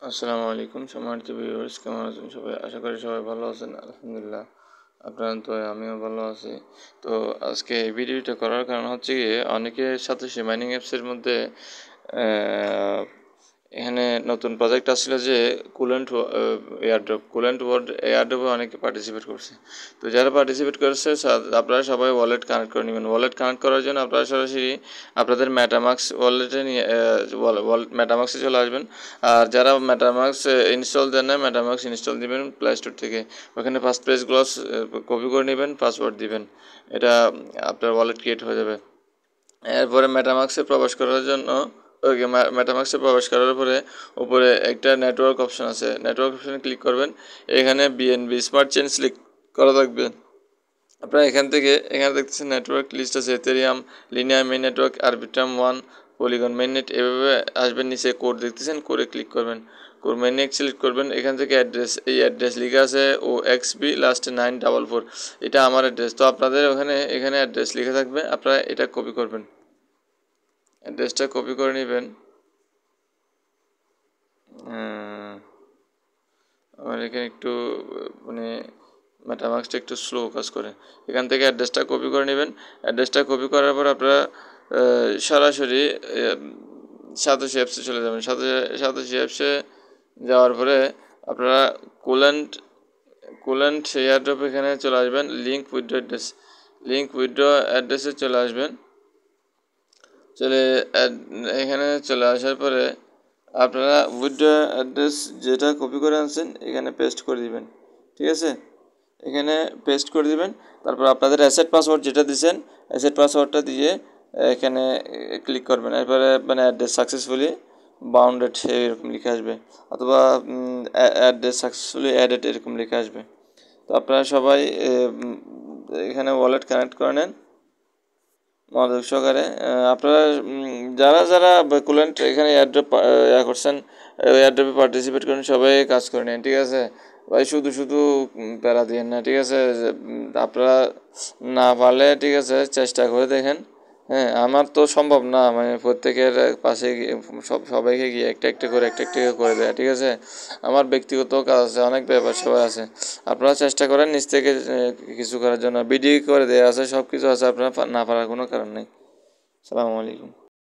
আসসালামু আলাইকুম সম্মানিত ভিউয়ার্স, কেমন আছেন সবাই? আশা করি সবাই ভালো আছেন। আলহামদুলিল্লাহ, আপনার তো আমিও ভালো আছি। তো আজকে এই ভিডিওটা করার কারণ হচ্ছে গিয়ে অনেকের সাথে সে মাইনিং অ্যাপসের মধ্যে এখানে নতুন প্রজেক্ট আসছিল যে কুলেন্ট ওয়ার্ড এয়ারড্রপে অনেকে পার্টিসিপেট করছে। তো যারা পার্টিসিপেট করছে আপনারা সবাই ওয়ালেট কানেক্ট করে নেবেন। ওয়ালেট কানেক্ট করার জন্য আপনারা সরাসরি আপনাদের মেটামাক্স ওয়ালেটে নিয়ে মেটামাক্সে চলে আসবেন। আর যারা মেটামাক্স ইনস্টল দেন না, মেটামাক্স ইনস্টল দিবেন প্লে স্টোর থেকে। ওখানে ফার্স্ট পেজগুলো কপি করে নেবেন, পাসওয়ার্ড দিবেন। এটা আপনার ওয়ালেট ক্রিয়েট হয়ে যাবে। এরপরে মেটামাক্সে প্রবেশ করার জন্য মেটামাক্সে প্রবেশ করার পরে উপরে একটা নেটওয়ার্ক অপশন আছে, নেটওয়ার্ক অপশনে ক্লিক করবেন। এখানে বিএনবি স্মার্ট চেইন সিলেক্ট করা থাকবে। আপনারা এখানে দেখতেছেন নেটওয়ার্ক লিস্ট আছে, এথেরিয়াম, linear main network, Arbitrum 1, polygon mainnet. এভাবে আসবেন, নিচে কোড দেখতেছেন, কোডে ক্লিক করবেন, কোড মেইননেট সিলেক্ট করবেন। এখান থেকে অ্যাড্রেস, এই অ্যাড্রেস লেখা আছে OXB লাস্টে 944, এটা আমার অ্যাড্রেস। তো আপনাদের এখানে অ্যাড্রেস লেখা থাকবে, আপনারা এটা কপি করবেন, অ্যাড্রেসটা কপি করে নেবেন। আমার এখানে একটু মানে মেটামাক্সটা একটু স্লো কাজ করে। এখান থেকে অ্যাড্রেসটা কপি করে নেবেন। অ্যাড্রেসটা কপি করার পর আপনারা সরাসরি সাতোশি অ্যাপসে চলে যাবেন। সাতোশি অ্যাপসে যাওয়ার পরে আপনারা কুলেন্ট কুলেন্ট এয়ারড্রপ এখানে চলে আসবেন। লিঙ্ক উইথড্র অ্যাড্রেসে চলে আসবেন। এখানে চলে আসার পরে আপনারা উইথড্র অ্যাড্রেস যেটা কপি করে আনছেন এখানে পেস্ট করে দিবেন। ঠিক আছে, এখানে পেস্ট করে দিবেন। তারপর আপনাদের অ্যাসেট পাসওয়ার্ড যেটা দিয়েছেন, অ্যাসেট পাসওয়ার্ডটা দিয়ে এখানে ক্লিক করবেন। এরপরে মানে অ্যাড্রেস সাকসেসফুলি বাউন্ডেড এরকম লিখে আসবে, অথবা অ্যাড্রেস সাকসেসফুলি অ্যাডেড এরকম লিখে আসবে। তো আপনারা সবাই এখানে ওয়ালেট কানেক্ট করে নেন মনোযোগ সহকারে। আপনারা যারা যারা কুলেন্ট এখানে এয়ারড্রপ করছেন, এয়ারড্রপে পার্টিসিপেট করেন, সবাই কাজ করে নেন। ঠিক আছে ভাই, শুধু শুধু প্যারা দিয়েন না। ঠিক আছে, আপনারা না পারলে ঠিক আছে চেষ্টা করে দেখেন। হ্যাঁ, আমার তো সম্ভব না মানে প্রত্যেকের পাশে সবাইকে গিয়ে একটা একটা করে দেয়। ঠিক আছে, আমার ব্যক্তিগত কাজ আছে, অনেক ব্যাপার সবাই আছে। আপনারা চেষ্টা করেন নিজ থেকে কিছু করার জন্য। ভিডিও করে দেওয়া আছে, সব কিছু আছে, আপনারা না পারার কোনো কারণ নেই। আসসালামু আলাইকুম।